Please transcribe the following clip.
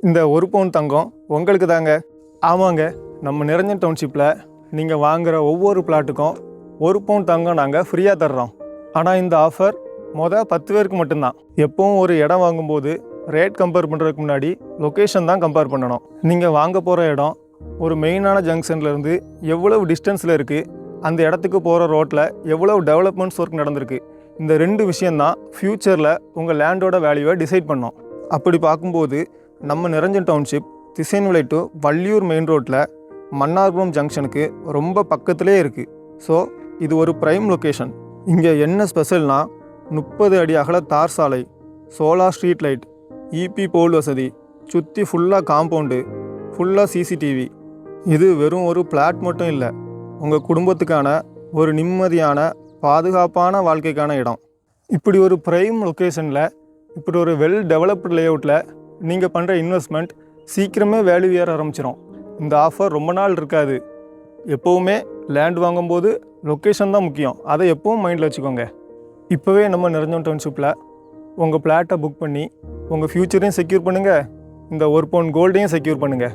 இந்த ஒரு பவுன் தங்கம் உங்களுக்கு தாங்க. ஆமாங்க, நம்ம நிரஞ்சன் டவுன்ஷிப்பில் நீங்கள் வாங்குகிற ஒவ்வொரு பிளாட்டுக்கும் 1 பவுன் தங்கம் நாங்கள் ஃப்ரீயாக தர்றோம். ஆனால் இந்த ஆஃபர் 10 பேருக்கு மட்டும்தான். எப்பவும் ஒரு இடம் வாங்கும்போது ரேட் கம்பேர் பண்ணுறதுக்கு முன்னாடி லொக்கேஷன் தான் கம்பேர் பண்ணணும். நீங்கள் வாங்க போகிற இடம் ஒரு மெயினான ஜங்ஷன்லேருந்து எவ்வளவு டிஸ்டன்ஸில் இருக்குது, அந்த இடத்துக்கு போகிற ரோட்டில் எவ்வளவு டெவலப்மெண்ட்ஸ் ஒர்க் நடந்திருக்கு, இந்த 2 விஷயந்தான் ஃப்யூச்சரில் உங்கள் லேண்டோட வேல்யூவை டிசைட் பண்ணோம். அப்படி பார்க்கும்போது நம்ம நிரஞ்சன் டவுன்ஷிப் திசைநிலை டு வள்ளியூர் மெயின் ரோட்டில் மன்னார்புரம் ஜங்ஷனுக்கு ரொம்ப பக்கத்திலே இருக்குது. ஸோ இது ஒரு ப்ரைம் லொக்கேஷன். இங்கே என்ன ஸ்பெஷல்னால் 30 அடி அகல தார் சாலை, சோலார் ஸ்ட்ரீட் லைட், இபி போல் வசதி, சுற்றி ஃபுல்லாக காம்பவுண்டு, ஃபுல்லாக சிசிடிவி. இது வெறும் ஒரு பிளாட் மட்டும் இல்லை, உங்கள் குடும்பத்துக்கான ஒரு நிம்மதியான பாதுகாப்பான வாழ்க்கைக்கான இடம். இப்படி ஒரு ப்ரைம் லொக்கேஷனில் இப்படி ஒரு வெல் டெவலப்டு லேஅவுட்டில் நீங்கள் பண்ணுற இன்வெஸ்ட்மெண்ட் சீக்கிரமே வேல்யூ ஏற ஆரம்பிச்சிடும். இந்த ஆஃபர் ரொம்ப நாள் இருக்காது. எப்போவுமே லேண்ட் வாங்கும்போது லொக்கேஷன் தான் முக்கியம். அதை எப்பவும் மைண்டில் வச்சுக்கோங்க. இப்போவே நம்ம நிரஞ்சன் டவுன்ஷிப்பில் உங்கள் பிளாட்டை புக் பண்ணி உங்கள் ஃப்யூச்சரையும் செக்யூர் பண்ணுங்கள், இந்த 1 பவுன் கோல்டையும் செக்யூர் பண்ணுங்கள்.